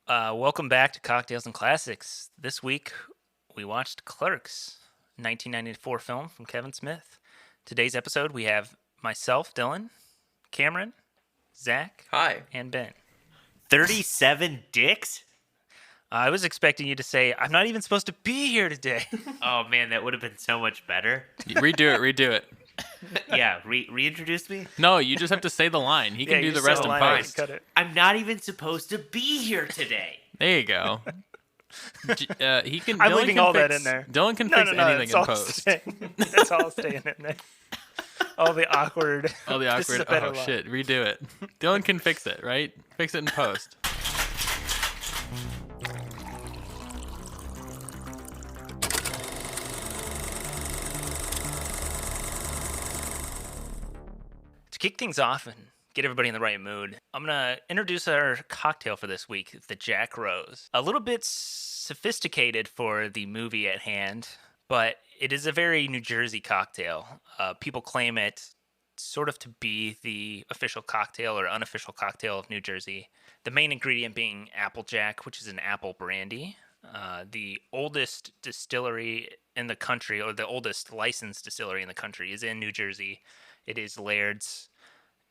Welcome back to Cocktails and Classics. This week we watched Clerks, 1994 film from Kevin Smith. Today's episode we have myself, Dylan, Cameron, Zach, Hi. and Ben. 37 dicks? I was expecting you to say, I'm not even supposed to be here today. Oh man, that would have been so much better. Redo it. Yeah, reintroduce me? No, you just have to say the line. He can you do the just rest say in the line, post. cut it. I'm not even supposed to be here today. There you go. He can. I'm Dylan leaving can all that fix- in there. Dylan can fix anything in post. That's all staying in there. All the awkward. Oh, the This is awkward. a better Oh line. shit! Redo it. Dylan can fix it, right? Fix it in post. To kick things off and get everybody in the right mood, I'm going to introduce our cocktail for this week, the Jack Rose. A little bit sophisticated for the movie at hand, but it is a very New Jersey cocktail. People claim it sort of to be the official cocktail or unofficial cocktail of New Jersey. The main ingredient being Applejack, which is an apple brandy. The oldest distillery in the country, or the oldest licensed distillery in the country, is in New Jersey. It is Laird's,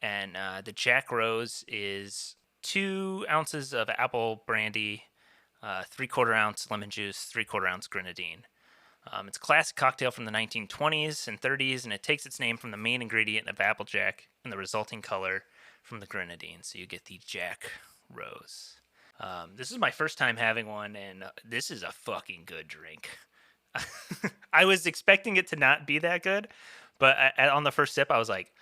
and the Jack Rose is 2 ounces of apple brandy, 3/4 ounce lemon juice, 3/4 ounce grenadine. It's a classic cocktail from the 1920s and 30s, and it takes its name from the main ingredient of Applejack and the resulting color from the grenadine. So you get the Jack Rose. This is my first time having one, and this is a fucking good drink. I was expecting it to not be that good, but on the first sip, I was like,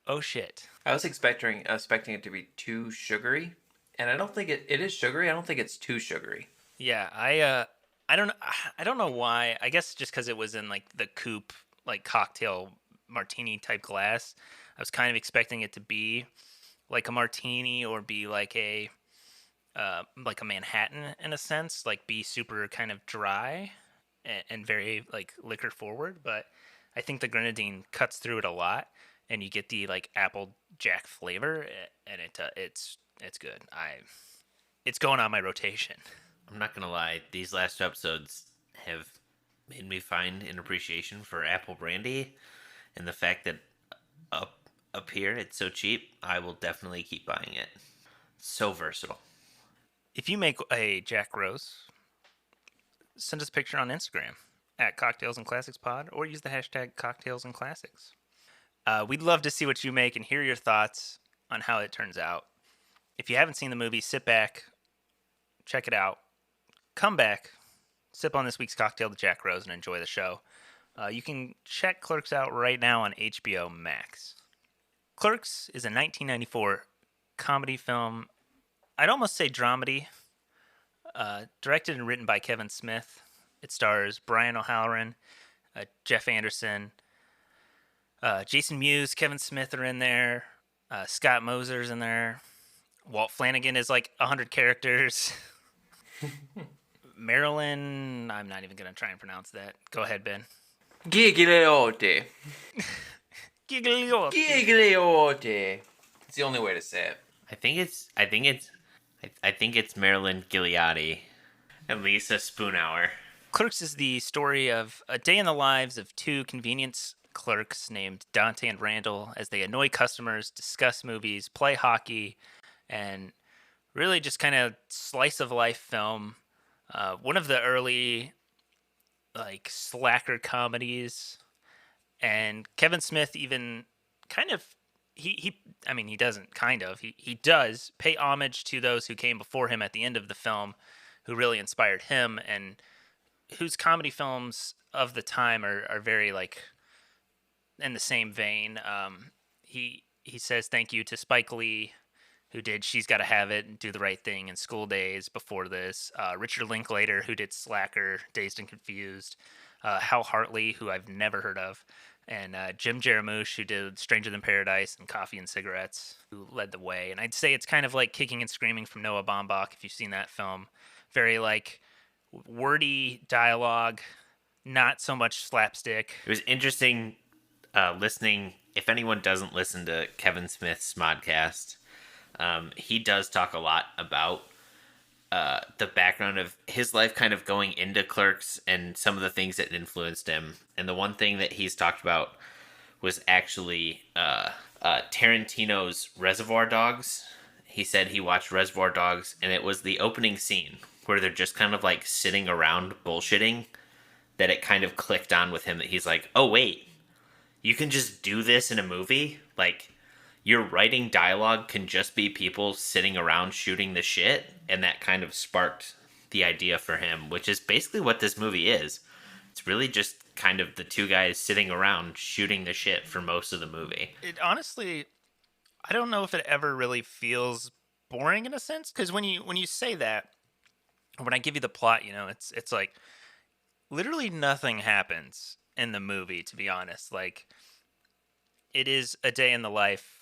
oh shit. I was expecting it to be too sugary, and I don't think it is sugary. I don't think it's too sugary. Yeah, I don't know why. I guess just because it was in like the coupe, like cocktail martini type glass. I was kind of expecting it to be like a martini or be like a Manhattan in a sense, like be super kind of dry and very like liquor forward. But I think the grenadine cuts through it a lot, and you get the like apple jack flavor, and it's good. It's going on my rotation. I'm not gonna lie, these last 2 episodes have made me find an appreciation for apple brandy, and the fact that up here it's so cheap, I will definitely keep buying it. So versatile. If you make a Jack Rose, send us a picture on Instagram at Cocktails and Classics Pod, or use the hashtag Cocktails and Classics. We'd love to see what you make and hear your thoughts on how it turns out. If you haven't seen the movie, sit back, check it out, come back, sip on this week's cocktail, the Jack Rose, and enjoy the show. You can check Clerks out right now on HBO Max. Clerks is a 1994 comedy film. I'd almost say dramedy. Directed and written by Kevin Smith. It stars Brian O'Halloran, Jeff Anderson, Jason Mewes, Kevin Smith are in there. Scott Moser's in there. Walt Flanagan is like 100 characters. Marilyn, I'm not even going to try and pronounce that. Go ahead, Ben. Gigliotti. Gigliotti. Gigliotti. It's the only way to say it. I think it's Marilyn Gigliotti and Lisa Spoonhour. Clerks is the story of a day in the lives of 2 convenience clerks named Dante and Randall as they annoy customers, discuss movies, play hockey, and really just kind of slice of life film. One of the early like slacker comedies, and Kevin Smith even kind of he does pay homage to those who came before him at the end of the film, who really inspired him and whose comedy films of the time are very like in the same vein. He says thank you to Spike Lee, who did She's Gotta Have It and Do the Right Thing and School Days before this. Richard Linklater, who did Slacker, Dazed and Confused. Hal Hartley, who I've never heard of. And Jim Jarmusch, who did Stranger Than Paradise and Coffee and Cigarettes, who led the way. And I'd say it's kind of like Kicking and Screaming from Noah Baumbach, if you've seen that film. Very like wordy dialogue, not so much slapstick. It was interesting listening. If anyone doesn't listen to Kevin Smith's Smodcast, he does talk a lot about the background of his life kind of going into Clerks and some of the things that influenced him. And the one thing that he's talked about was actually Tarantino's Reservoir Dogs. He said he watched Reservoir Dogs, and it was the opening scene where they're just kind of like sitting around bullshitting that it kind of clicked on with him that he's like, oh, wait, you can just do this in a movie? Like, your writing dialogue can just be people sitting around shooting the shit, and that kind of sparked the idea for him, which is basically what this movie is. It's really just kind of the two guys sitting around shooting the shit for most of the movie. It honestly, I don't know if it ever really feels boring in a sense, because when you say that, when I give you the plot, it's like literally nothing happens in the movie, to be honest. Like, it is a day in the life.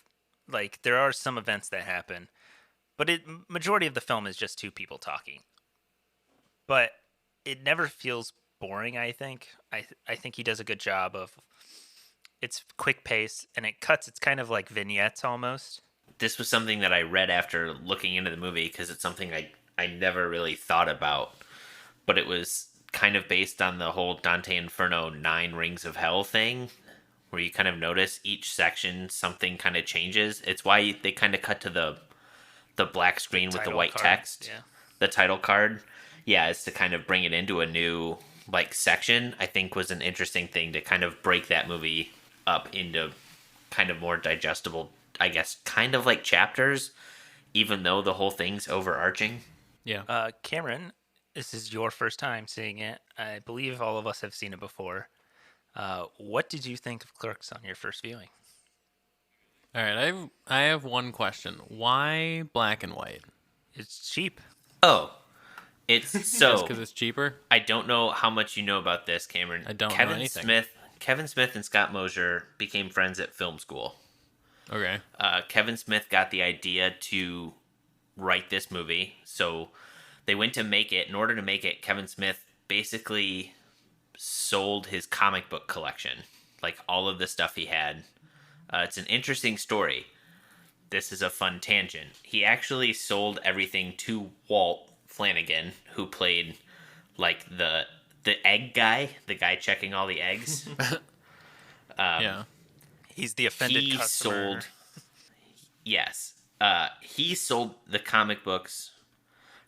Like, there are some events that happen, but majority of the film is just two people talking. But it never feels boring, I think. I think he does a good job of, it's quick pace and it cuts. It's kind of like vignettes almost. This was something that I read after looking into the movie because it's something I never really thought about, but it was kind of based on the whole Dante Inferno 9 Rings of Hell thing, where you kind of notice each section something kind of changes. It's why they kind of cut to the black screen with the white card, text. yeah. The title card. Yeah, it's to kind of bring it into a new like section. I think was an interesting thing to kind of break that movie up into kind of more digestible, I guess, kind of like chapters, even though the whole thing's overarching. Yeah. Cameron, this is your first time seeing it. I believe all of us have seen it before. What did you think of Clerks on your first viewing? All right. I have one question. Why black and white? It's cheap. Oh, it's so because it's cheaper. I don't know how much you know about this, Cameron. I don't know anything. Kevin Smith and Scott Mosier became friends at film school. Okay. Kevin Smith got the idea to write this movie, so they went to make it. In order to make it, Kevin Smith basically sold his comic book collection, like all of the stuff he had. It's an interesting story. This is a fun tangent. He actually sold everything to Walt Flanagan, who played like the egg guy, the guy checking all the eggs. Yeah. He's the offended customer. Yes. He sold the comic books,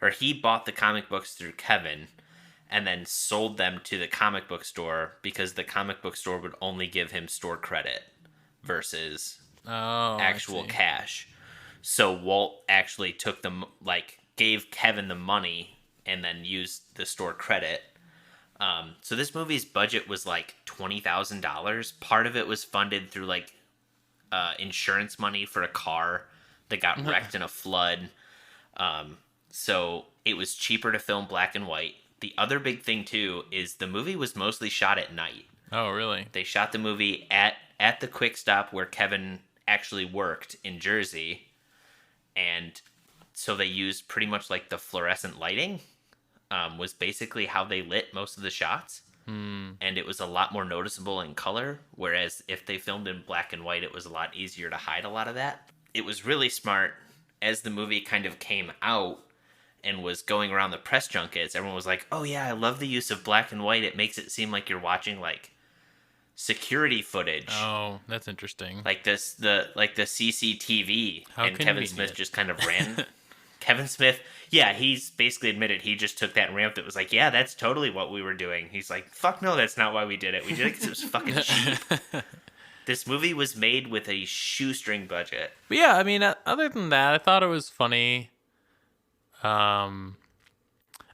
or he bought the comic books through Kevin, and then sold them to the comic book store because the comic book store would only give him store credit versus actual cash. So Walt actually took them, like, gave Kevin the money and then used the store credit. So this movie's budget was like $20,000. Part of it was funded through like insurance money for a car that got wrecked in a flood. So it was cheaper to film black and white. The other big thing too is the movie was mostly shot at night. Oh, really? They shot the movie at the Quick Stop where Kevin actually worked in Jersey, and so they used pretty much like the fluorescent lighting was basically how they lit most of the shots. And it was a lot more noticeable in color, whereas if they filmed in black and white, it was a lot easier to hide a lot of that. It was really smart. As the movie kind of came out and was going around the press junkets, everyone was like, oh yeah, I love the use of black and white. It makes it seem like you're watching like security footage. Oh, that's interesting. Like the CCTV. How and Kevin convenient. Smith just kind of ran. Kevin Smith, yeah, he's basically admitted he just took that ramp that was like, yeah, that's totally what we were doing. He's like, fuck no, that's not why we did it. We did it because it was fucking cheap. This movie was made with a shoestring budget. But yeah, I mean, other than that, I thought it was funny. I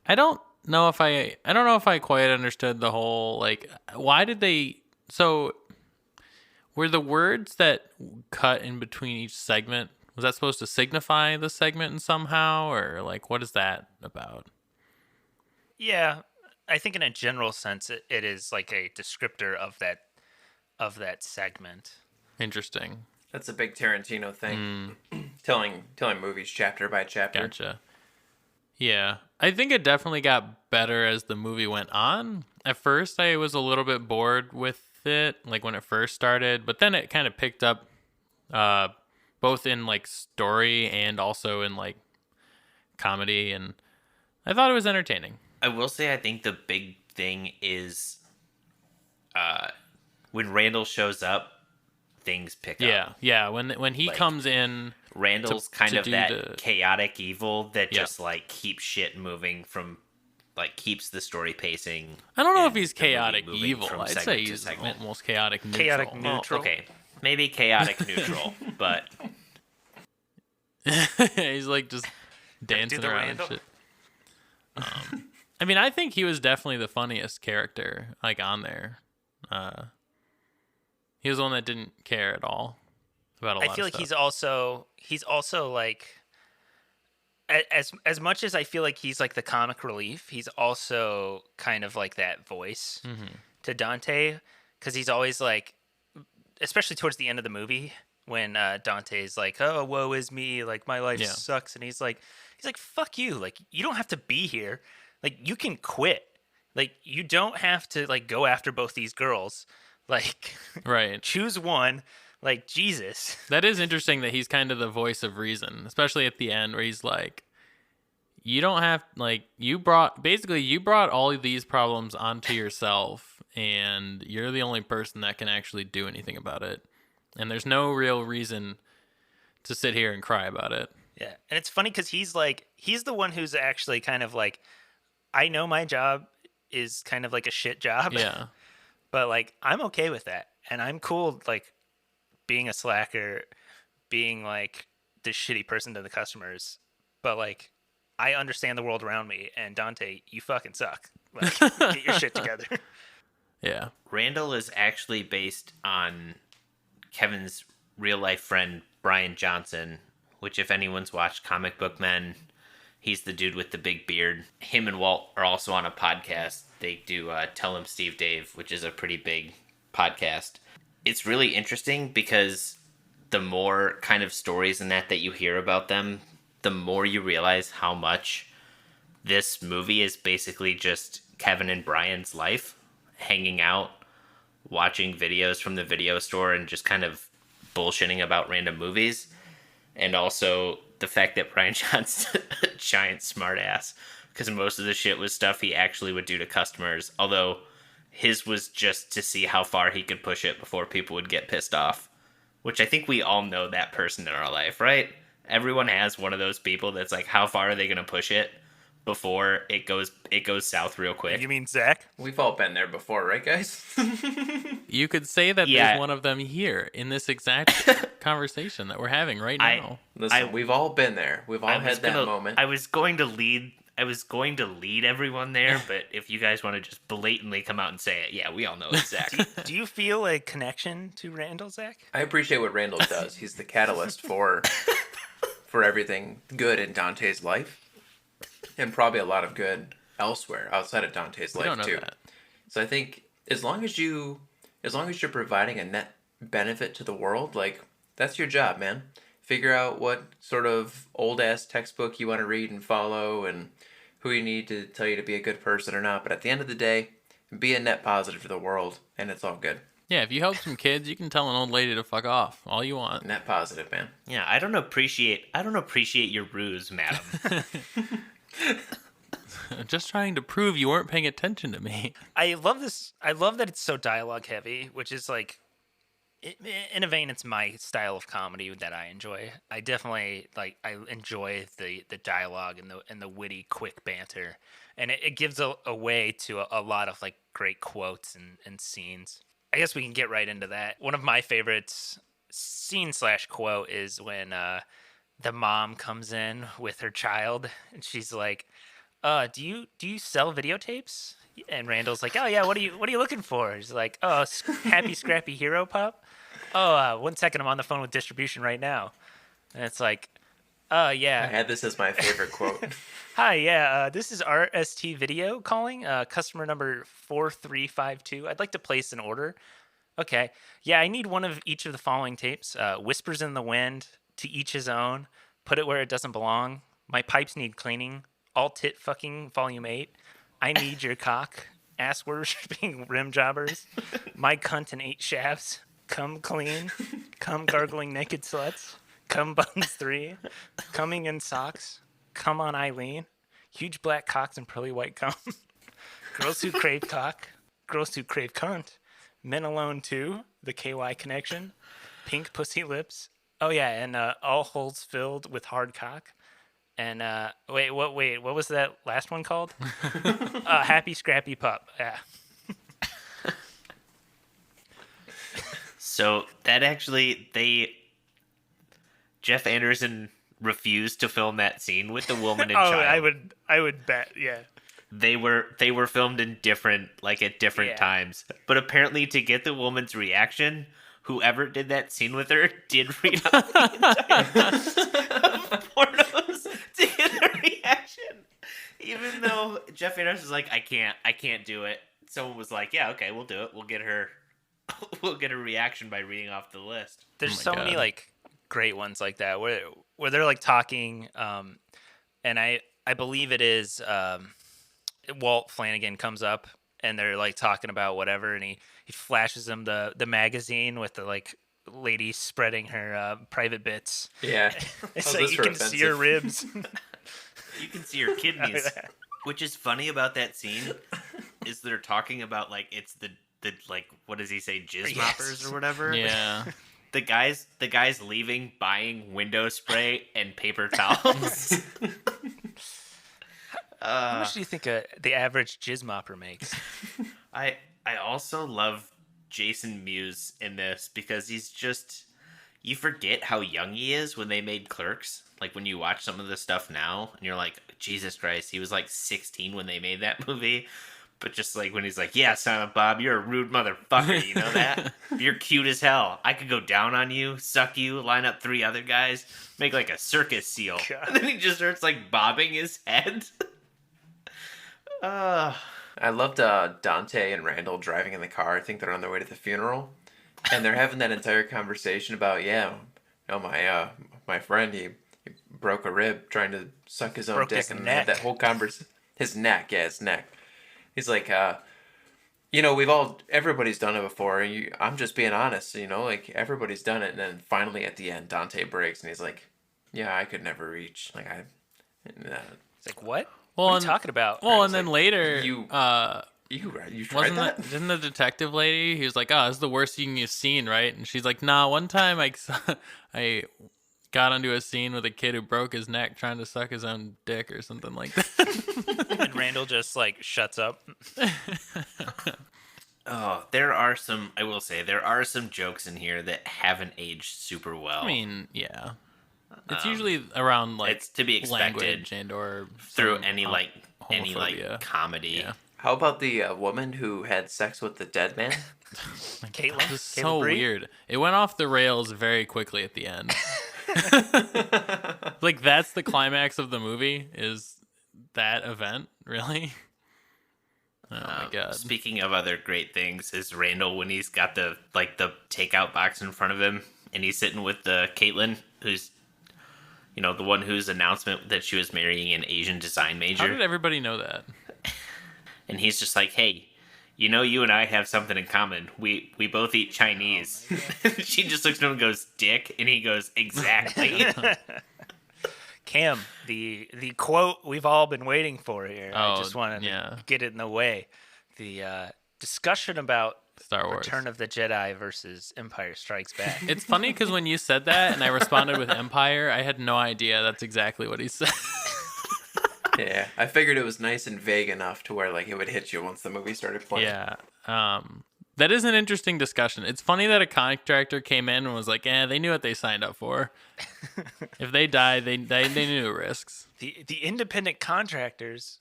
don't know if I quite understood the whole, like, why did they, so were the words that cut in between each segment, was that supposed to signify the segment in somehow, or like, what is that about? Yeah, I think in a general sense, it is like a descriptor of that segment. Interesting. That's a big Tarantino thing. telling movies chapter by chapter. Gotcha. Yeah, I think it definitely got better as the movie went on. At first, I was a little bit bored with it, like when it first started, but then it kind of picked up, both in like story and also in like comedy, and I thought it was entertaining. I will say I think the big thing is when Randall shows up, things pick up. Yeah. When he Like, comes in, Randall's kind to of do that the- chaotic evil that Yeah. just like keeps shit moving from, like, keeps the story pacing. I don't know if and he's the movie chaotic moving evil. from I'd segment say to he's segment. almost chaotic neutral. Chaotic Well, neutral. okay, maybe chaotic neutral, but He's like just dancing the around Randall. and shit. I mean, I think he was definitely the funniest character, like, on there. He was the one that didn't care at all about a lot I feel of like stuff. he's also like as much as I feel like he's like the comic relief, he's also kind of like that voice to Dante, because he's always like, especially towards the end of the movie when Dante's like, "Oh, woe is me, like my life Yeah. sucks," and he's like, "Fuck you, like you don't have to be here, like you can quit, like you don't have to like go after both these girls, like Right. choose one, like Jesus." That is interesting that he's kind of the voice of reason, especially at the end where he's like, you don't have, like, you brought all of these problems onto yourself, and you're the only person that can actually do anything about it. And there's no real reason to sit here and cry about it. Yeah, and it's funny because he's the one who's actually kind of like, I know my job is kind of like a shit job, Yeah. but like I'm okay with that, and I'm cool like being a slacker, being like the shitty person to the customers, but like I understand the world around me, and Dante, you fucking suck. Like get your shit together. Yeah. Randall is actually based on Kevin's real life friend Brian Johnson, which, if anyone's watched Comic Book Men, he's the dude with the big beard. Him and Walt are also on a podcast. They do Tell Him Steve Dave, which is a pretty big podcast. It's really interesting because the more kind of stories in that you hear about them, the more you realize how much this movie is basically just Kevin and Brian's life, hanging out, watching videos from the video store, and just kind of bullshitting about random movies. And also the fact that Brian Johnson's a giant smartass, because most of the shit was stuff he actually would do to customers, although his was just to see how far he could push it before people would get pissed off, which I think we all know that person in our life, right? Everyone has one of those people that's like, how far are they going to push it before it goes south real quick? You mean Zach? We've all been there before, right, guys? You could say that Yeah. there's one of them here in this exact conversation that we're having right now. Listen, we've all been there. We've all had that moment. I was going to lead everyone there, but if you guys want to just blatantly come out and say it, yeah, we all know it's Zach. Do you feel a connection to Randall, Zach? I appreciate what Randall does. He's the catalyst for everything good in Dante's life, and probably a lot of good elsewhere outside of Dante's We life don't know too. that. So I think as long as you're providing a net benefit to the world, like, that's your job, man. Figure out what sort of old ass textbook you want to read and follow, and who you need to tell you to be a good person or not. But at the end of the day, be a net positive to the world, and it's all good. Yeah, if you help some kids, you can tell an old lady to fuck off all you want. Net positive, man. Yeah, I don't appreciate your ruse, madam. Just trying to prove you weren't paying attention to me. I love this. I love that it's so dialogue heavy, which is like, in a vein, it's my style of comedy that I enjoy. I definitely I enjoy the dialogue and the witty, quick banter, and it gives a way to a lot of like great quotes and scenes. I guess we can get right into that. One of my favorites scene/quote is when the mom comes in with her child, and she's like, do you sell videotapes?" And Randall's like, "Oh yeah, what are you looking for?" He's like, "Oh, happy scrappy hero pup. Oh, 1 second, I'm on the phone with distribution right now." And it's like, "Oh I yeah, had this as my favorite quote. hi, yeah, this is RST Video calling, customer number 4352. I'd like to place an order." "Okay, yeah, I need one of each of the following tapes: Whispers in the Wind, To Each His Own, Put It Where It Doesn't Belong, My Pipes Need Cleaning, All Tit Fucking Volume 8, I Need Your Cock, Ass Worshipping Rim Jobbers, My Cunt and 8 Shafts, Come Clean, Come Gargling Naked Sluts, Come Buns 3, Coming in Socks, Come on Eileen, huge black cocks and pearly white cum, girls who crave cock, girls who crave cunt, men alone too, the KY connection, pink pussy lips. Oh yeah, and all holes filled with hard cock. And wait, what was that last one called? Happy Scrappy Pup. Yeah. So that actually, Jeff Anderson refused to film that scene with the woman and child. I would bet, yeah. They were filmed in at different times. But apparently, to get the woman's reaction, whoever did that scene with her did read out the entire pornos to get her reaction. Even though Jeff Anderson was like, I can't do it. Someone was like, yeah, okay, we'll do it. We'll get her reaction by reading off the list. There's so many like great ones like that where they're like talking, and I believe it is Walt Flanagan comes up and they're like talking about whatever, and he flashes him the magazine with the like lady spreading her private bits. Yeah, it's like you can see her ribs. You can see her kidneys. Which is funny about that scene is they're talking about like it's the like what does he say, jizz moppers or whatever? Yeah. The guy's leaving buying window spray and paper towels. How much do you think the average jizz mopper makes? I also love Jason Mewes in this because he's just, you forget how young he is when they made Clerks. Like when you watch some of the stuff now and you're like, Jesus Christ, he was like 16 when they made that movie. But just like when he's like, yeah, Silent Bob, you're a rude motherfucker, you know that? You're cute as hell. I could go down on you, suck you, line up 3 other guys, make like a circus seal. God. And then he just starts like bobbing his head. I loved Dante and Randall driving in the car. I think they're on their way to the funeral. And they're having that entire conversation about, my friend, he broke a rib trying to suck his own dick. And they had that whole conversation. His neck. He's like, everybody's done it before. I'm just being honest, like everybody's done it. And then finally at the end, Dante breaks and he's like, yeah, I could never reach. Like, It's like, what? Well, what are you talking about? Well, and then later, you tried that? Didn't the detective lady? He was like, "Oh, this is the worst thing you've seen, right?" And she's like, "Nah, one time I got onto a scene with a kid who broke his neck trying to suck his own dick or something like that." And Randall just like shuts up. Oh, I will say, there are some jokes in here that haven't aged super well. I mean, yeah. It's usually around like it's to be expected language and or through any comedy. Yeah. How about the woman who had sex with the dead man? Caitlin. This is so weird. It went off the rails very quickly at the end. Like that's the climax of the movie is that event, really? Oh my god. Speaking of other great things, is Randall when he's got the takeout box in front of him and he's sitting with the Caitlin, who's the one whose announcement that she was marrying an Asian design major. How did everybody know that? And he's just like, hey, you and I have something in common. We both eat Chinese. Oh she just looks at him and goes, dick. And he goes, exactly. Cam, the quote we've all been waiting for here. Oh, I just wanted to get it in the way. The discussion about Star Wars. Return of the Jedi versus Empire Strikes Back. It's funny because when you said that and I responded with Empire, I had no idea that's exactly what he said. Yeah, I figured it was nice and vague enough to where like it would hit you once the movie started playing. Yeah. That is an interesting discussion. It's funny that a contractor came in and was like, they knew what they signed up for. If they died, they knew the risks. The independent contractors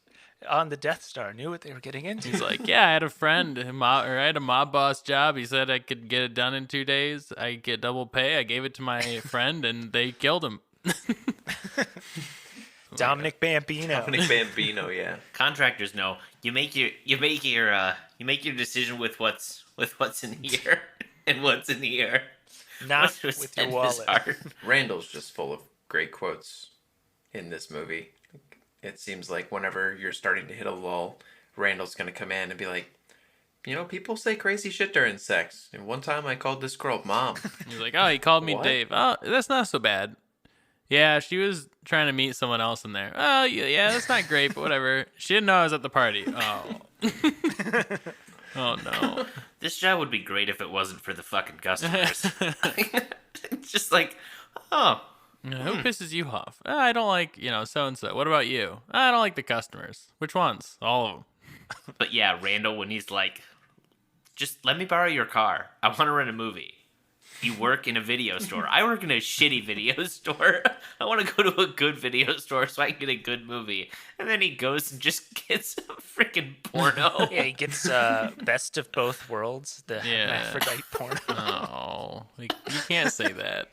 on the Death Star knew what they were getting into. He's like, I had a friend, I had a mob boss job. He said I could get it done in 2 days. I get double pay. I gave it to my friend, and they killed him. Dominic Bambino. Yeah. Contractors know you make your decision with what's in here and what's in here. Not with your wallet. Randall's just full of great quotes in this movie. It seems like whenever you're starting to hit a lull, Randall's going to come in and be like, people say crazy shit during sex. And one time I called this girl Mom. He's like, he called me What? Dave. Oh, that's not so bad. Yeah, she was trying to meet someone else in there. Oh, yeah, that's not great, but whatever. She didn't know I was at the party. Oh. Oh, no. This job would be great if it wasn't for the fucking customers. It's just like, oh, Who pisses you off? I don't like, so-and-so. What about you? I don't like the customers. Which ones? All of them. but yeah, Randall, when he's like, just let me borrow your car. I want to rent a movie. You work in a video store. I work in a shitty video store. I want to go to a good video store so I can get a good movie. And then he goes and just gets a freaking porno. Yeah, he gets best of both worlds, the hermaphrodite porno. Oh, you can't say that.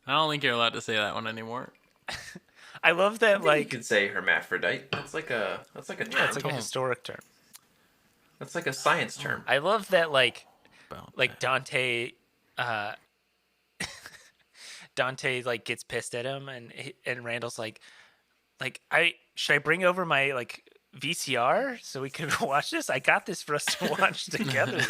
I don't think you're allowed to say that one anymore. I love that, You could say hermaphrodite. That's like a term. yeah, it's like a historic term. That's like a science term. I love that, like Dante, Dante like gets pissed at him, and Randall's like, should I bring over my like VCR so we can watch this? I got this for us to watch together.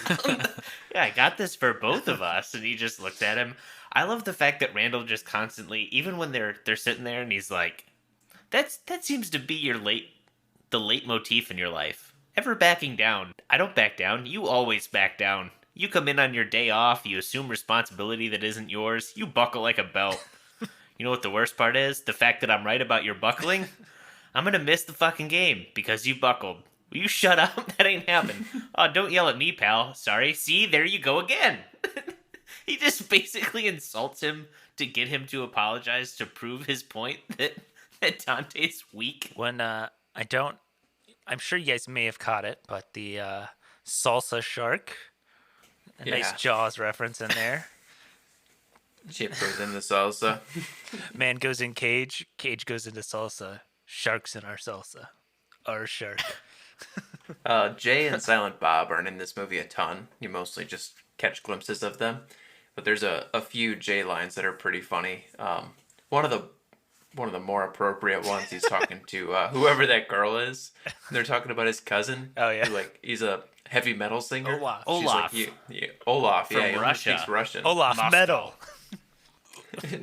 Yeah, I got this for both of us. And he just looks at him. I love the fact that Randall just constantly, even when they're sitting there and he's like, that seems to be the leitmotif in your life. Ever backing down. I don't back down. You always back down. You come in on your day off, you assume responsibility that isn't yours, you buckle like a belt. You know what the worst part is? The fact that I'm right about your buckling? I'm gonna miss the fucking game because you buckled. Will you shut up? That ain't happened. Oh, don't yell at me, pal. Sorry. See, there you go again. He just basically insults him to get him to apologize to prove his point that Dante's weak. When I'm sure you guys may have caught it, but the salsa shark, a nice Jaws reference in there. Chip goes in the salsa. Man goes in cage, cage goes into salsa. Sharks in our salsa. Our shark. Jay and Silent Bob aren't in this movie a ton. You mostly just catch glimpses of them. But there's a few Jay lines that are pretty funny. One of the more appropriate ones, he's talking to whoever that girl is. They're talking about his cousin. Oh, yeah. He's a heavy metal singer. Olaf. She's Olaf. Like, Olaf, From he Russia. speaks Russian. Olaf Moscow. metal.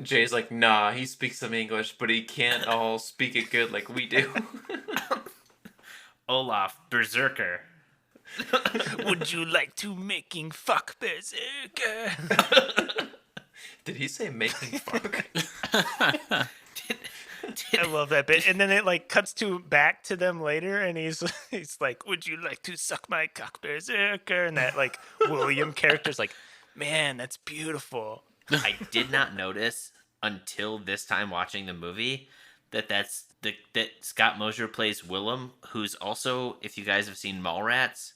Jay's like, nah, he speaks some English, but he can't all speak it good like we do. Olaf, berserker. Would you like to making fuck berserker? Did he say making fuck? I love that bit. And then it like cuts back to them later, and he's like, "Would you like to suck my cock, berserker?" And that like William character's like, "Man, that's beautiful." I did not notice until this time watching the movie that that Scott Mosier plays Willem, who's also, if you guys have seen Mallrats,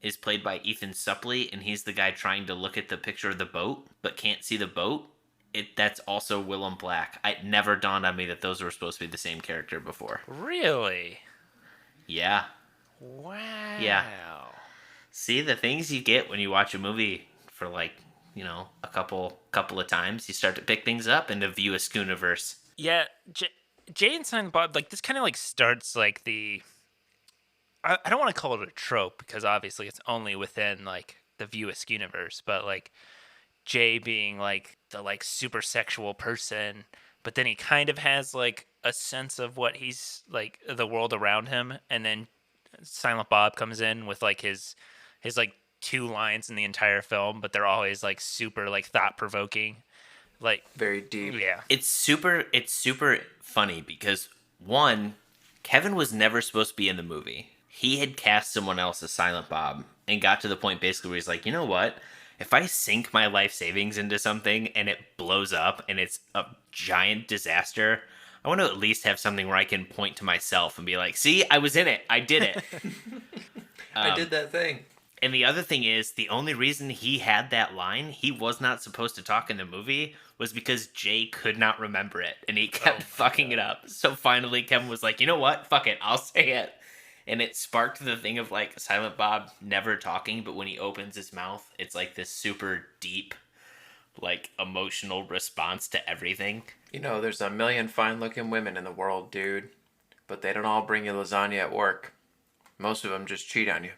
is played by Ethan Suplee, and he's the guy trying to look at the picture of the boat but can't see the boat. That's also Willem Black. It never dawned on me that those were supposed to be the same character before. Really? Yeah. Wow. Yeah. See, the things you get when you watch a movie for like, a couple of times, you start to pick things up in the View Askew-universe. Yeah, Jay and Silent Bob, like this kind of like starts like I don't want to call it a trope because obviously it's only within like the View Askew-universe, but like Jay being like the like super sexual person, but then he kind of has like a sense of what he's like the world around him, and then Silent Bob comes in with like his like 2 lines in the entire film, but they're always like super like thought provoking, like Very deep. yeah. It's super funny because, one, Kevin was never supposed to be in the movie. He had cast someone else as Silent Bob and got to the point basically where he's like, you know what? If I sink my life savings into something and it blows up and it's a giant disaster, I want to at least have something where I can point to myself and be like, see, I was in it. I did it. I did that thing. And the other thing is, the only reason he had that line, he was not supposed to talk in the movie, was because Jay could not remember it, and he kept fucking it up. So finally, Kevin was like, you know what? Fuck it, I'll say it. And it sparked the thing of, like, Silent Bob never talking, but when he opens his mouth, it's like this super deep, like, emotional response to everything. There's a million fine-looking women in the world, dude. But they don't all bring you lasagna at work. Most of them just cheat on you.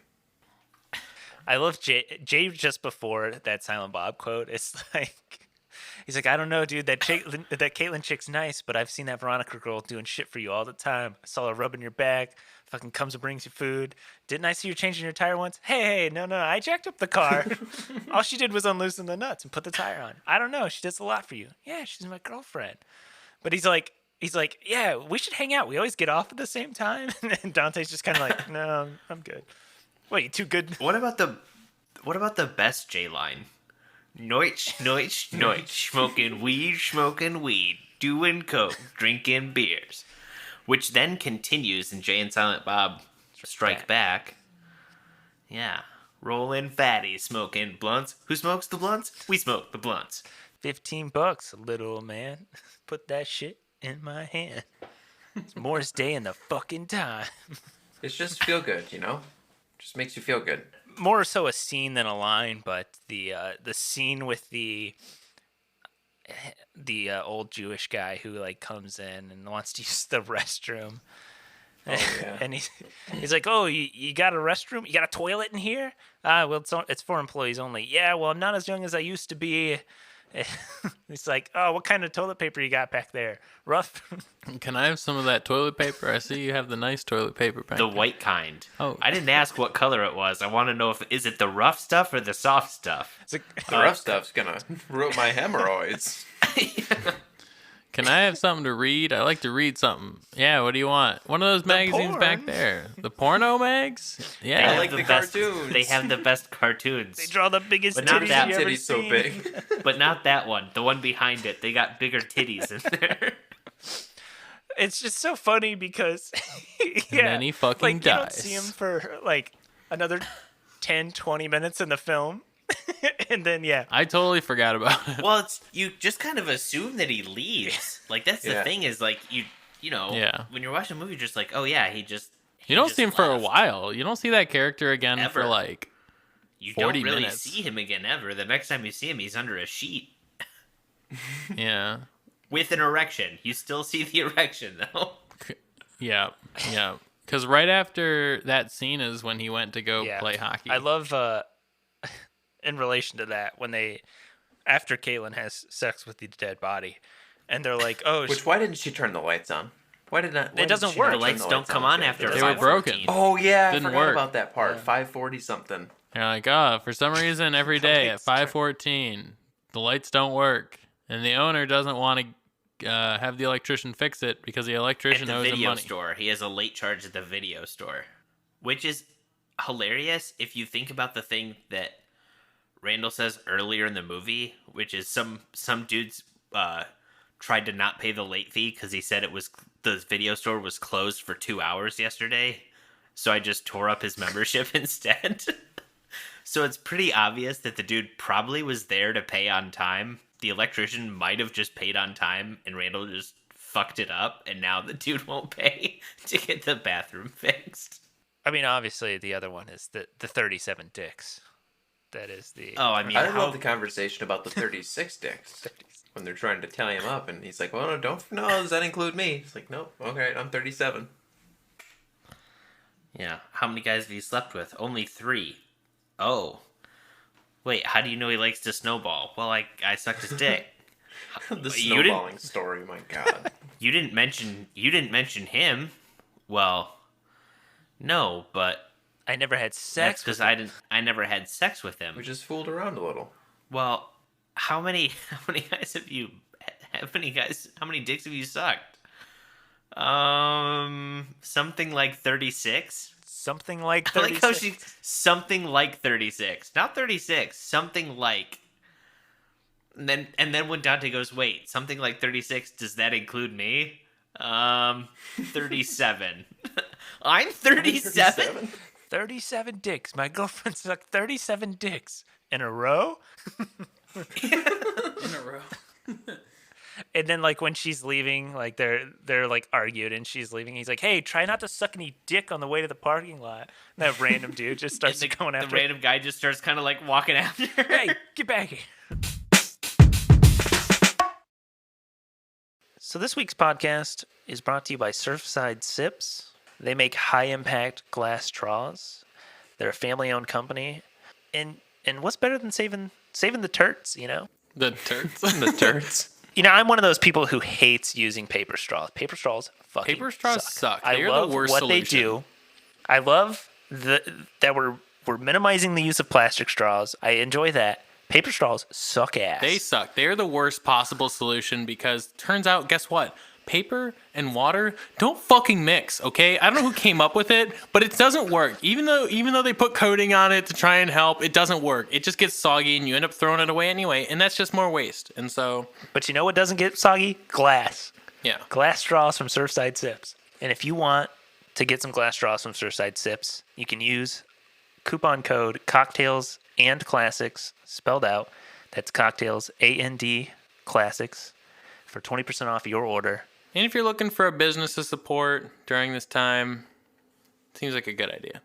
I love Jay just before that Silent Bob quote. It's like, He's like, I don't know, dude. That Caitlyn chick's nice, but I've seen that Veronica girl doing shit for you all the time. I saw her rubbing your back. Fucking comes and brings you food. Didn't I see you changing your tire once? Hey, no, I jacked up the car. All she did was unloosen the nuts and put the tire on. I don't know. She does a lot for you. Yeah, she's my girlfriend. But he's like, yeah, we should hang out. We always get off at the same time. And Dante's just kind of like, no, I'm good. What, you too good? What about the best J line? Noich, noich, noich, smoking weed, doing coke, drinking beers. Which then continues in Jay and Silent Bob Strike Back. Yeah. Rolling fatty, smoking blunts. Who smokes the blunts? We smoke the blunts. $15, little man. Put that shit in my hand. It's Morris Day in the fucking time. It's just feel good, Just makes you feel good. More so a scene than a line, but the scene with the old Jewish guy who like comes in and wants to use the restroom. Oh, yeah. And he's like, oh, you got a restroom? You got a toilet in here? Well, it's for employees only. Yeah, well, I'm not as young as I used to be. He's like, oh, what kind of toilet paper you got back there? Rough? Can I have some of that toilet paper? I see you have the nice toilet paper back The there. white kind. Oh. I didn't ask what color it was. I want to know is it the rough stuff or the soft stuff? It's like, The rough stuff's gonna root my hemorrhoids. Can I have something to read? I like to read something. Yeah, what do you want? One of those magazines back porn. there. The porno mags? They Yeah. have like the best- cartoons. They have the best cartoons. they draw the biggest But not titties that you ever Titties so seen. big. But not that one. The one behind it. They got bigger titties in there. It's just so funny because And then he fucking like, you don't dies. see him for like another 10, 20 minutes in the film. And then, yeah. I totally forgot about it. Well, you just kind of assume that he leaves. Like that's the Yeah. thing is like you know Yeah. when you're watching a movie, you're just like, oh yeah, he You don't just see him for a left. while. You don't see that character again Ever. for like You 40 don't really minutes. see him again ever. The next time you see him, he's under a sheet yeah. with an erection. You still see the erection though. Yeah. Yeah. Cuz right after that scene is when he went to go Yeah. play hockey. I love, in relation to that, when after Caitlyn has sex with the dead body, and they're like, oh, Why didn't she turn the lights on? Why did not? Why It doesn't did she work. not The turn lights don't come on after They were broken. 5:14. Oh yeah, I Didn't forgot work. about that part. Yeah. 540 something. You're like, oh, for some reason every The day at lights turn- 5:14 the lights don't work and the owner doesn't want to have the electrician fix it because the At electrician the owes him video money. store, he has a late charge at the video store, which is hilarious if you think about the thing that Randall says earlier in the movie, which is some dudes tried to not pay the late fee because he said the video store was closed for 2 hours yesterday, so I just tore up his membership instead. So it's pretty obvious that the dude probably was there to pay on time. The electrician might have just paid on time, and Randall just fucked it up, and now the dude won't pay to get the bathroom fixed. I mean, obviously, the other one is the 37 dicks. That is the... Oh, I mean, I how love the conversation about the 36 dicks when they're trying to tally him up, and he's like, "Well, no, does that include me?" He's like, "Nope, okay, I'm 37." Yeah. How many guys have you slept with? Only 3. Oh. Wait, how do you know he likes to snowball? Well, I sucked his dick. The You didn't- snowballing story, my god. You didn't mention him. Well, no, but I never had sex because with I never had sex with him. We just fooled around a little. Well, how many guys have you? How many dicks have you sucked? Something like 36. something like I like 36. how she something like 36, not 36, something like. And then when Dante goes, wait, something like 36, does that include me? 37. I'm 37. 37 dicks. My girlfriend sucked 37 dicks in a row. In a row. And then, like, when she's leaving, like, they're like argued and she's leaving. He's like, hey, try not to suck any dick on the way to the parking lot. And that random dude just starts going The after her. random guy just starts kind of like walking after her. Hey, get back here. So this week's podcast is brought to you by Surfside Sips. They make high-impact glass straws. They're a family-owned company. And what's better than saving the turts, you know? The turds. The turds. You know, I'm one of those people who hates using paper straws. Paper straws fucking Paper straws suck. I They are love the worst what solution. they do. I love that we're minimizing the use of plastic straws. I enjoy that. Paper straws suck ass. They suck. They're the worst possible solution because turns out, guess what? Paper and water don't fucking mix, okay? I don't know who came up with it, but it doesn't work. Even though they put coating on it to try and help, it doesn't work. It just gets soggy and you end up throwing it away anyway, and that's just more waste. And so, But you know what doesn't get soggy? Glass. yeah. Glass straws from Surfside Sips. And if you want to get some glass straws from Surfside Sips, you can use coupon code cocktails and classics spelled out. That's cocktails AND classics for 20% off your order. And if you're looking for a business to support during this time, seems like a good idea.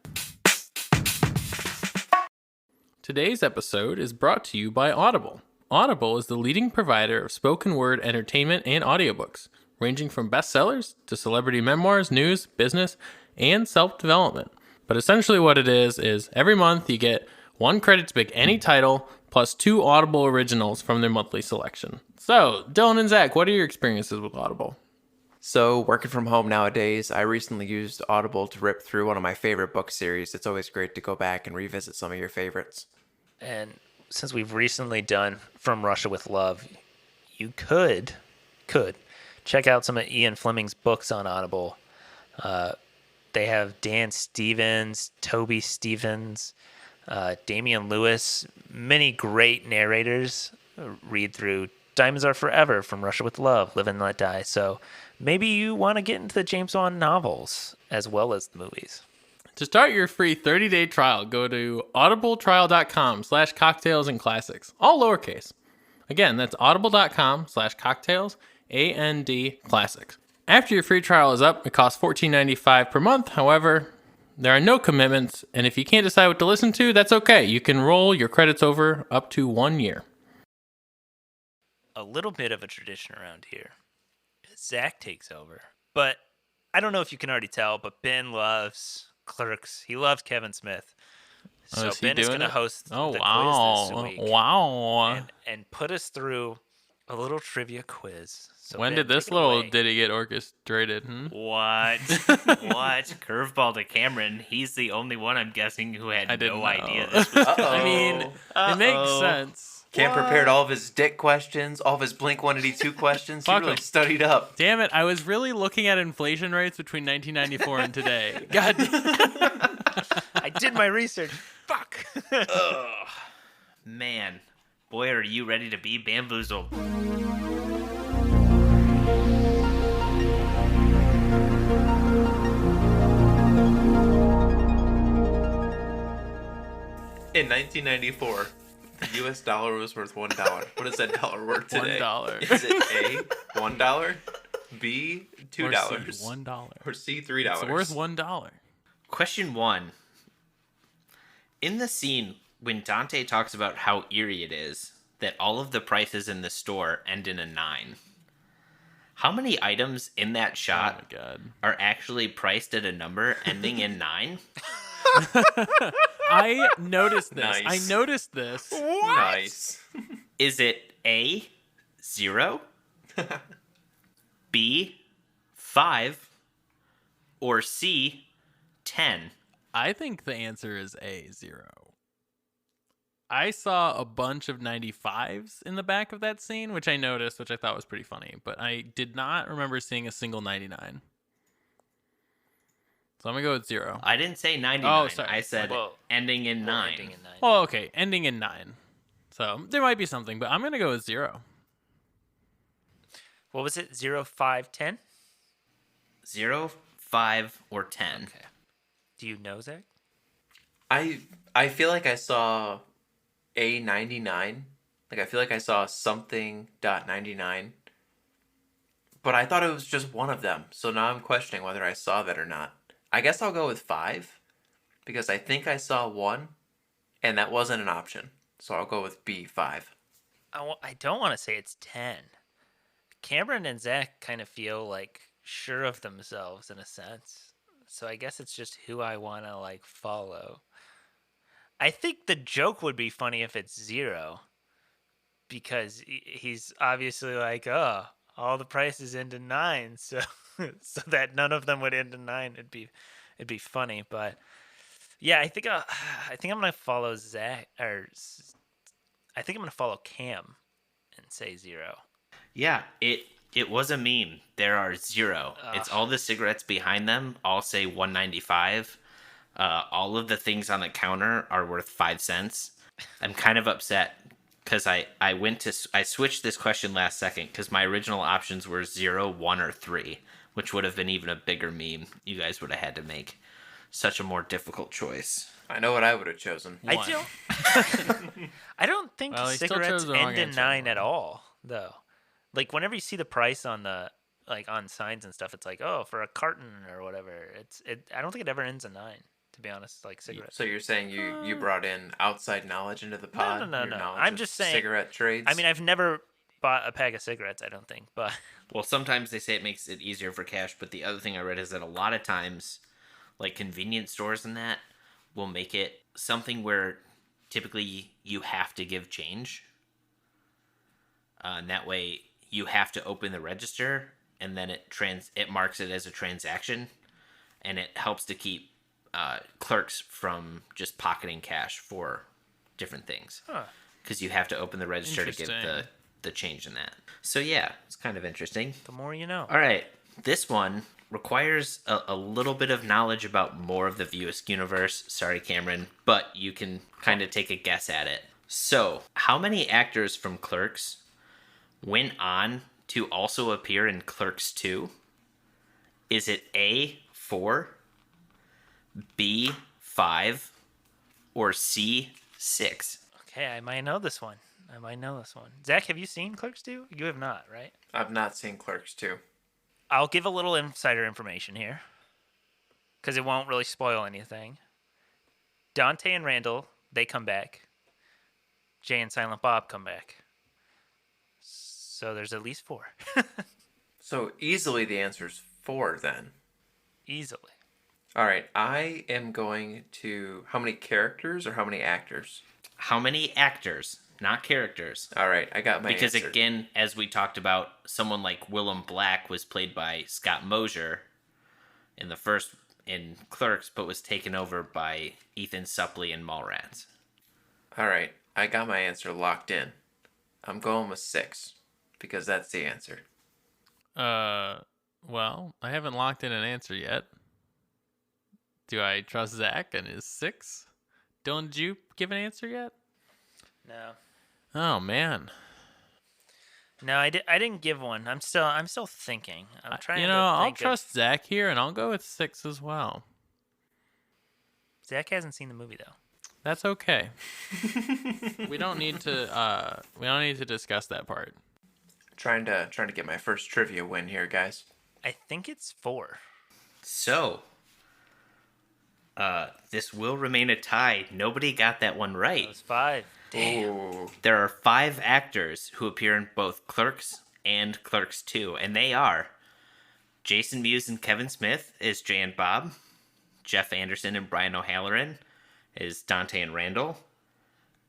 Today's episode is brought to you by Audible. Audible is the leading provider of spoken word entertainment and audiobooks, ranging from bestsellers to celebrity memoirs, news, business, and self-development. But essentially what it is every month you get 1 credit to pick any title, plus 2 Audible originals from their monthly selection. So, Dylan and Zach, what are your experiences with Audible? So, working from home nowadays, I recently used Audible to rip through one of my favorite book series. It's always great to go back and revisit some of your favorites. And since we've recently done From Russia with Love, you could check out some of Ian Fleming's books on Audible. They have Dan Stevens, Toby Stevens, Damian Lewis, many great narrators. Read through Diamonds Are Forever, From Russia with Love, Live and Let Die. So maybe you want to get into the James Bond novels as well as the movies. To start your free 30-day trial, go to audibletrial.com/cocktails and classics, all lowercase. Again, that's audible.com/cocktails, AND classics. After your free trial is up, it costs $14.95 per month. However, there are no commitments, and if you can't decide what to listen to, that's okay. You can roll your credits over up to 1 year. A little bit of a tradition around here. Zach takes over. But I don't know if you can already tell, but Ben loves Clerks. He loves Kevin Smith. So is he Ben is doing going to it? host Oh, the wow. quiz this week. Wow. And put us through a little trivia quiz. So When Ben, did this take it little away. ditty get orchestrated? What? What? Curveball to Cameron. He's the only one I'm guessing who had I didn't no know. idea this was. I mean, it makes Uh-oh. sense. Cam prepared all of his dick questions, all of his Blink-182 questions. He Fuck really 'em. studied up. Damn it, I was really looking at inflation rates between 1994 and today. God damn. I did my research. Fuck. Ugh. Man, boy, are you ready to be bamboozled. In 1994, the U.S. dollar was worth $1. What is that dollar worth today? $1. Is it A, $1, B, $2, Or C, $1. or C, $3? It's worth $1. Question 1. In the scene when Dante talks about how eerie it is that all of the prices in the store end in a 9, how many items in that Oh shot my god. are actually priced at a number ending in 9? I noticed this. Nice. I noticed this. Nice. Is it A, 0, B, 5, or C, 10? I think the answer is A, 0. I saw a bunch of 95s in the back of that scene, which I noticed, which I thought was pretty funny, but I did not remember seeing a single 99. So I'm going to go with 0. I didn't say 99. Oh, sorry. I said Well, ending in 9. Ending in 9. Oh, okay. Ending in 9. So there might be something, but I'm going to go with 0. What was it? 0, 5, 10? 0, 5, or 10. Okay. Do you know, Zach? I feel like I saw A99. Like, I feel like I saw something .99. But I thought it was just one of them. So now I'm questioning whether I saw that or not. I guess I'll go with 5. Because I think I saw 1. And that wasn't an option. So I'll go with B, 5. I don't want to say it's 10. Cameron and Zach kind of feel like sure of themselves in a sense. So I guess it's just who I want to like follow. I think the joke would be funny if it's 0. because he's obviously like, oh, all the prices end in 9, so so that none of them would end in 9. It'd be funny, but yeah, I think I'm gonna follow Zach, I think I'm gonna follow Cam and say 0. Yeah, it was a meme. There are 0. It's all the cigarettes behind them all say 195. All of the things on the counter are worth 5 cents. I'm kind of upset because I switched this question last second because my original options were 0, 1, or 3, which would have been even a bigger meme. You guys would have had to make such a more difficult choice. I know what I would have chosen. I One. don't. I don't think Well, he still cigarettes chose the wrong end in answer 9 anyway. at all, though. Like whenever you see the price on the on signs and stuff, it's like, oh, for a carton or whatever. I don't think it ever ends in 9. To be honest, like cigarettes. So you're saying you brought in outside knowledge into the pod? no, Your no. knowledge I'm of just saying. cigarette trades. I mean, I've never bought a pack of cigarettes. I don't think, but Well, sometimes they say it makes it easier for cash, but the other thing I read is that a lot of times, like convenience stores and that, will make it something where typically you have to give change. And that way you have to open the register and then it marks it as a transaction, and it helps to keep clerks from just pocketing cash for different things. Because you have to open the register to give Interesting. the change in that. So yeah, it's kind of interesting. the more you know. All right, this one requires a little bit of knowledge about more of the Viewsk universe. Sorry, Cameron, but you can kind of take a guess at it. So, how many actors from Clerks went on to also appear in Clerks 2? Is it A, 4, B, 5, or C, 6? Okay, I might know this one. Zach, have you seen Clerks 2? You have not, right? I've not seen Clerks 2. I'll give a little insider information here, because it won't really spoil anything. Dante and Randall, they come back. Jay and Silent Bob come back. So there's at least 4. So easily the answer's 4 then. Easily. All right, I am going to... How many characters or how many actors? How many actors, not characters? All right, I got my Because answer. again, as we talked about, someone like Willem Black was played by Scott Mosier in Clerks, but was taken over by Ethan Suplee in Mallrats. All right, I got my answer locked in. I'm going with 6 because that's the answer. Well, I haven't locked in an answer yet. Do I trust Zach and his 6? Don't you give an answer yet? No. Oh man. No, I didn't give one. I'm still thinking. I'm trying to I'll think trust Zach here, and I'll go with 6 as well. Zach hasn't seen the movie though. That's okay. we don't need to discuss that part. Trying to get my first trivia win here, guys. I think it's 4. So, this will remain a tie. Nobody got that one It right. was 5. Damn. Ooh. There are 5 actors who appear in both Clerks and Clerks 2, and they are Jason Mewes and Kevin Smith as Jay and Bob, Jeff Anderson and Brian O'Halloran as Dante and Randall,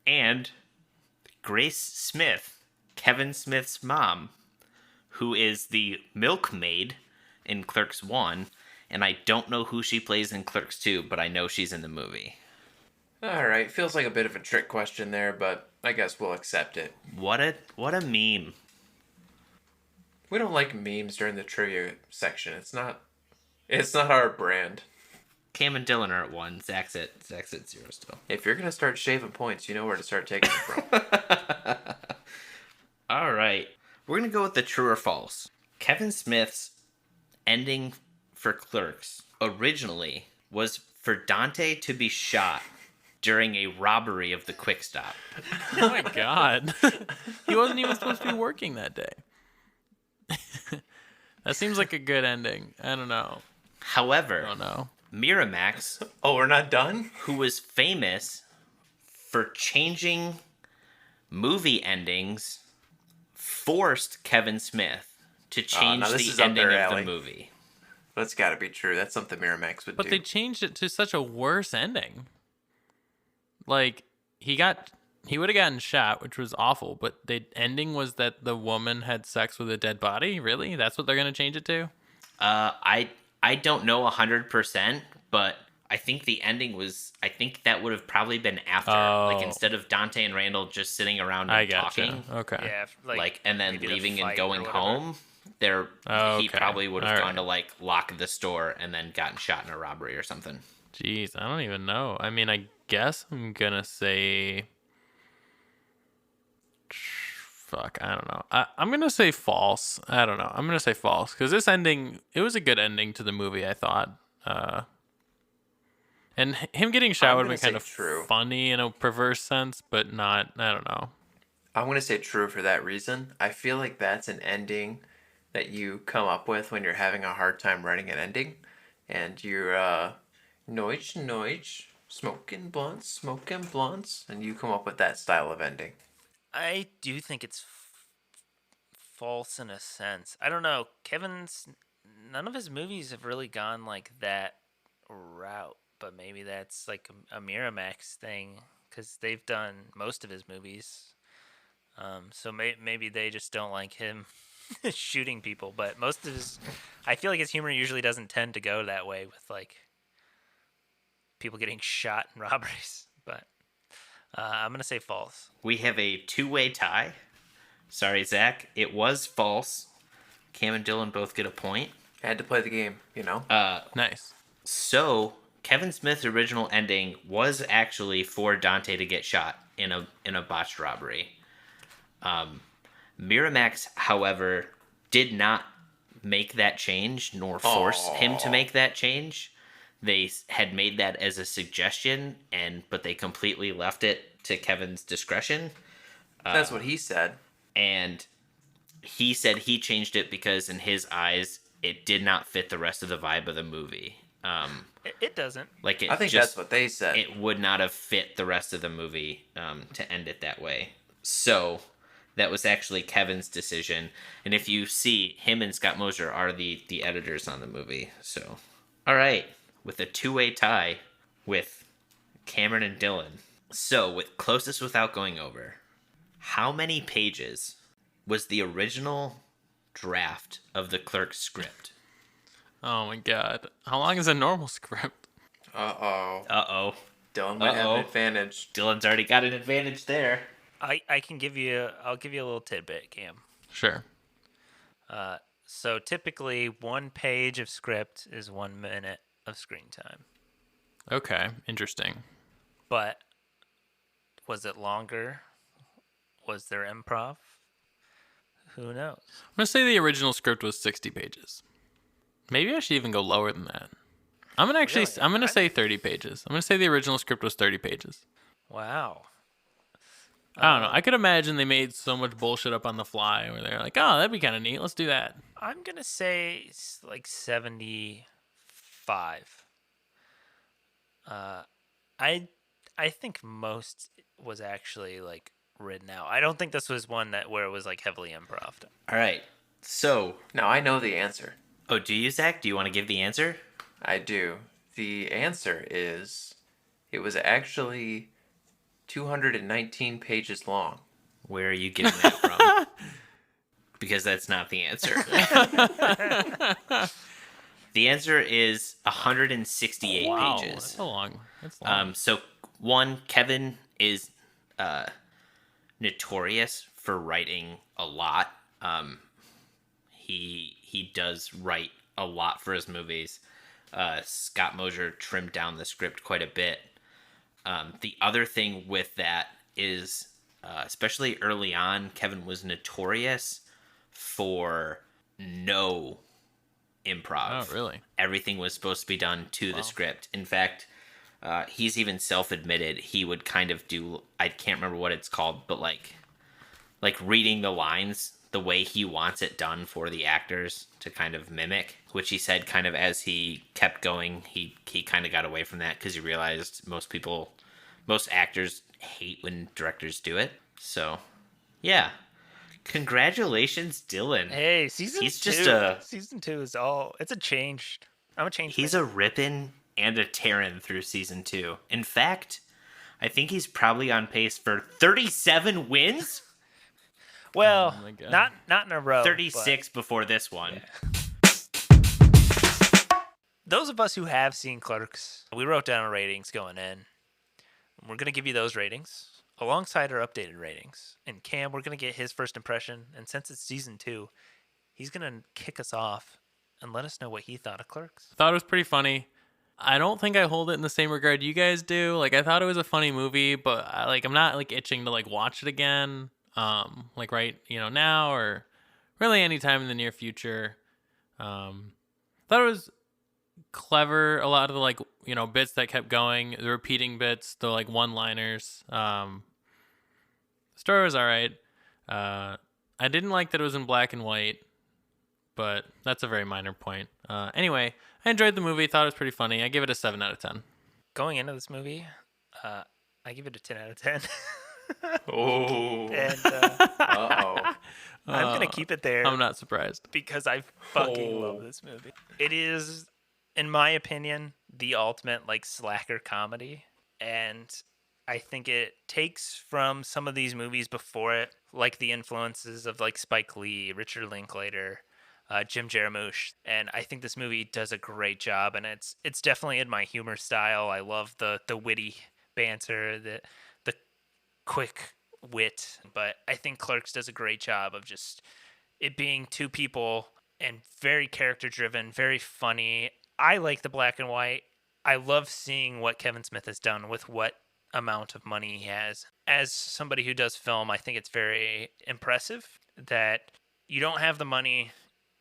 and Grace Smith, Kevin Smith's mom, who is the milkmaid in Clerks 1, and I don't know who she plays in Clerks 2, but I know she's in the movie. All right, feels like a bit of a trick question there, but I guess we'll accept it. What a meme. We don't like memes during the trivia section. It's not our brand. Cam and Dylan are at 1. Zach's at 0 still. If you're gonna start shaving points, you know where to start taking them from. All right. We're going to go with the true or false. Kevin Smith's ending for Clerks originally was for Dante to be shot during a robbery of the Quick Stop. Oh my god. He wasn't even supposed to be working that day. That seems like a good ending. I don't know. However, I don't know. Miramax, Oh, we're not done? who was famous for changing movie endings, forced Kevin Smith to change now this is the up ending their of the alley. movie. That's gotta be true. That's something Miramax would But do. they changed it to such a worse ending. Like, he got he would have gotten shot, which was awful. But the ending was that the woman had sex with a dead body. Really? That's what they're gonna change it to? I don't know 100%, but I think the ending was. I think that would have probably been after, like Oh. instead of Dante and Randall just sitting around I and gotcha. talking, Okay. Yeah, like and then maybe the leaving and fight going or whatever. home. There, Oh, he okay. probably would have All gone right. to like lock the store and then gotten shot in a robbery or something. Jeez, I don't even know. I mean, I guess I'm gonna say. Fuck, I don't know. I'm gonna say false. I don't know. I'm gonna say false because this ending, it was a good ending to the movie. I thought, and him getting shot I'm would gonna have been kind say of true. funny in a perverse sense, but not. I don't know. I'm going to say true for that reason. I feel like that's an ending that you come up with when you're having a hard time writing an ending. And you're, noich, smoking blunts, and you come up with that style of ending. I do think it's false in a sense. I don't know. None of his movies have really gone like that route, but maybe that's like a Miramax thing because they've done most of his movies. So maybe they just don't like him shooting people, but I feel like his humor usually doesn't tend to go that way with like people getting shot in robberies. But I'm gonna say false. We have a two-way tie. Sorry, Zach. It was false. Cam and Dylan both get a point. I had to play the game, Nice. So Kevin Smith's original ending was actually for Dante to get shot in a botched robbery. Miramax, however, did not make that change nor force him to make that change. They had made that as a suggestion, but they completely left it to Kevin's discretion. That's what he said. And he said he changed it because in his eyes it did not fit the rest of the vibe of the movie. It doesn't. Like it I think just, that's what they said. it would not have fit the rest of the movie to end it that way. So that was actually Kevin's decision. And if you see, him and Scott Mosier are the editors on the movie. So, all right, with a two-way tie with Cameron and Dylan. So, with closest without going over, how many pages was the original draft of the Clerks script? Oh my god. How long is a normal script? Uh-oh. Uh-oh. Dylan might have Uh-oh. an advantage. Dylan's already got an advantage there. I'll give you a little tidbit, Cam. Sure. So typically 1 page of script is 1 minute of screen time. Okay. Interesting. But was it longer? Was there improv? Who knows? I'm gonna say the original script was 60 pages. Maybe I should even go lower than that. I'm gonna actually. Really? I'm gonna say 30 pages. I'm gonna say the original script was 30 pages. Wow. I don't know. I could imagine they made so much bullshit up on the fly where they're like, "Oh, that'd be kind of neat. Let's do that." I'm gonna say like 75. I think most was actually like written out. I don't think this was one where it was like heavily improv. All right. So, Now, I know the answer. oh, do you, Zach? Do you want to give the answer? I do. The answer is it was actually 219 pages long. Where are you getting that from? Because that's not the answer. The answer is 168 Wow, pages. that's long. That's long. So one, Kevin is notorious for writing a lot. He does write a lot for his movies. Scott Mosier trimmed down the script quite a bit. The other thing with that is, especially early on, Kevin was notorious for no improv. Oh, really? Everything was supposed to be done to the script. In fact, he's even self-admitted he would kind of do, I can't remember what it's called, but like reading the lines the way he wants it done for the actors to kind of mimic, which he said kind of as he kept going, he kind of got away from that because he realized most actors hate when directors do it. So, yeah. Congratulations, Dylan. Hey, season He's 2. just Season 2 is it's a change. I'm a change. He's man. a ripping and a tearing through season 2. In fact, I think he's probably on pace for 37 wins. Well, Oh my God. not in a row. 36 before this one. Those of us who have seen Clerks, we wrote down our ratings going in. We're going to give you those ratings alongside our updated ratings. And Cam, we're going to get his first impression. And since it's season 2, he's going to kick us off and let us know what he thought of Clerks. Thought it was pretty funny. I don't think I hold it in the same regard you guys do. Like, I thought it was a funny movie, but I'm not like itching to like watch it again. Like right, now or really anytime in the near future. Thought it was clever. A lot of the like bits that kept going, the repeating bits, the like one-liners. The story was all right. I didn't like that it was in black and white, but that's a very minor point. Anyway, I enjoyed the movie. Thought it was pretty funny. I give it a 7 out of 10. Going into this movie, I give it a 10 out of 10. Oh. And Uh-oh. I'm going to keep it there. I'm not surprised. Because I fucking love this movie. It is, in my opinion, the ultimate like slacker comedy, and I think it takes from some of these movies before it, like the influences of like Spike Lee, Richard Linklater, Jim Jarmusch, and I think this movie does a great job, and it's definitely in my humor style. I love the witty banter, the quick wit, but I think Clerks does a great job of just it being two people and very character driven, very funny. I like the black and white. I love seeing what Kevin Smith has done with what amount of money he has. As somebody who does film, I think it's very impressive that you don't have the money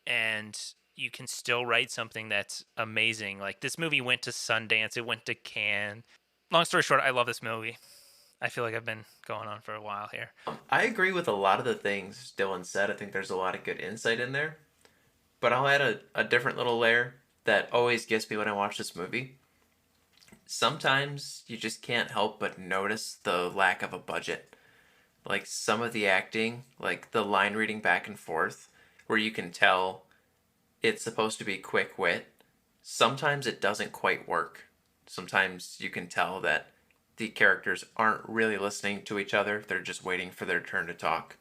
and you can still write something that's amazing. Like this movie went to Sundance, it went to Cannes. Long story short, I love this movie. I feel like I've been going on for a while here. I agree with a lot of the things Dylan said. I think there's a lot of good insight in there. But I'll add a different little layer that always gets me when I watch this movie. Sometimes you just can't help but notice the lack of a budget. Like some of the acting, like the line reading back and forth, where you can tell it's supposed to be quick wit. Sometimes it doesn't quite work. Sometimes you can tell that the characters aren't really listening to each other. They're just waiting for their turn to talk.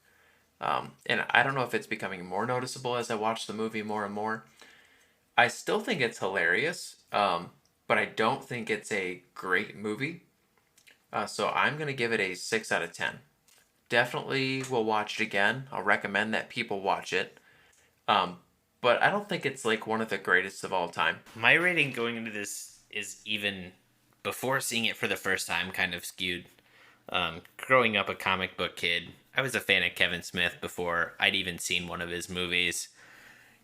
And I don't know if it's becoming more noticeable as I watch the movie more and more. I still think it's hilarious, but I don't think it's a great movie. So I'm going to give it a 6 out of 10. Definitely will watch it again. I'll recommend that people watch it. But I don't think it's like one of the greatest of all time. My rating going into this is even before seeing it for the first time kind of skewed. Growing up a comic book kid, I was a fan of Kevin Smith before I'd even seen one of his movies.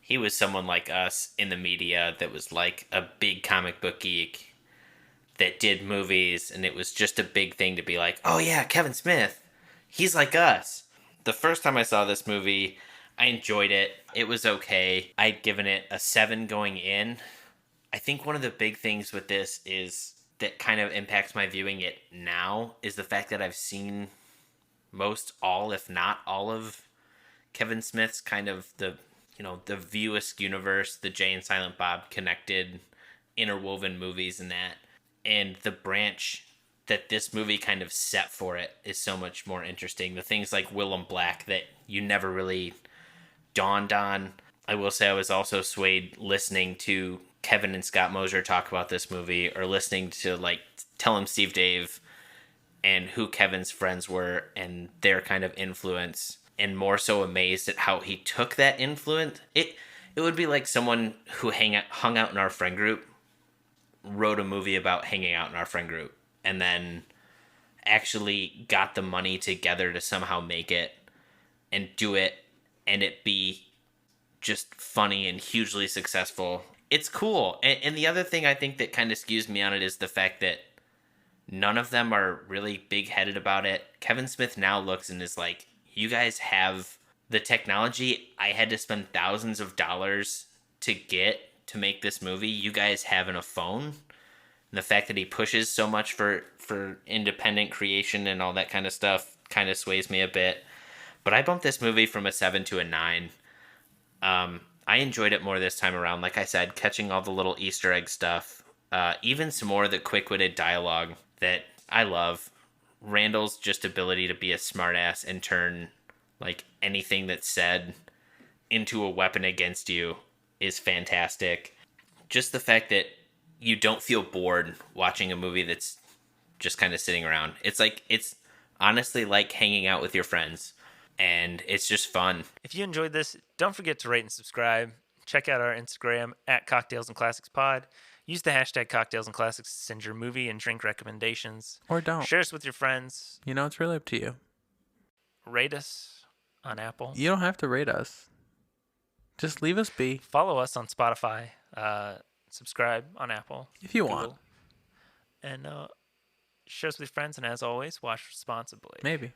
He was someone like us in the media that was like a big comic book geek that did movies, and it was just a big thing to be like, oh yeah, Kevin Smith, he's like us. The first time I saw this movie, I enjoyed it. It was okay. I'd given it a 7 going in. I think one of the big things with this is that kind of impacts my viewing it now is the fact that I've seen most all, if not all of Kevin Smith's kind of the View-esque universe, the Jay and Silent Bob connected, interwoven movies and that. And the branch that this movie kind of set for it is so much more interesting. The things like Willem Black that you never really dawned on. I will say I was also swayed listening to Kevin and Scott Mosier talk about this movie, or listening to like Tell 'Em Steve-Dave and who Kevin's friends were and their kind of influence, and more so amazed at how he took that influence. It would be like someone who hung out in our friend group wrote a movie about hanging out in our friend group and then actually got the money together to somehow make it and do it and it be just funny and hugely successful. It's cool. And the other thing I think that kind of skews me on it is the fact that none of them are really big-headed about it. Kevin Smith now looks and is like, you guys have the technology I had to spend thousands of dollars to get to make this movie. You guys have in a phone. And the fact that he pushes so much for independent creation and all that kind of stuff kind of sways me a bit. But I bumped this movie from a 7 to a 9. I enjoyed it more this time around. Like I said, catching all the little Easter egg stuff. Even some more of the quick-witted dialogue that I love. Randall's just ability to be a smartass and turn like anything that's said into a weapon against you is fantastic. Just the fact that you don't feel bored watching a movie that's just kind of sitting around. It's honestly like hanging out with your friends, and it's just fun. If you enjoyed this, don't forget to rate and subscribe. Check out our Instagram at Cocktails and Classics Pod. Use the hashtag Cocktails and Classics to send your movie and drink recommendations. Or don't. Share us with your friends. It's really up to you. Rate us on Apple. You don't have to rate us. Just leave us be. Follow us on Spotify. Subscribe on Apple. If you Google. want. And share us with your friends. And as always, watch responsibly. Maybe.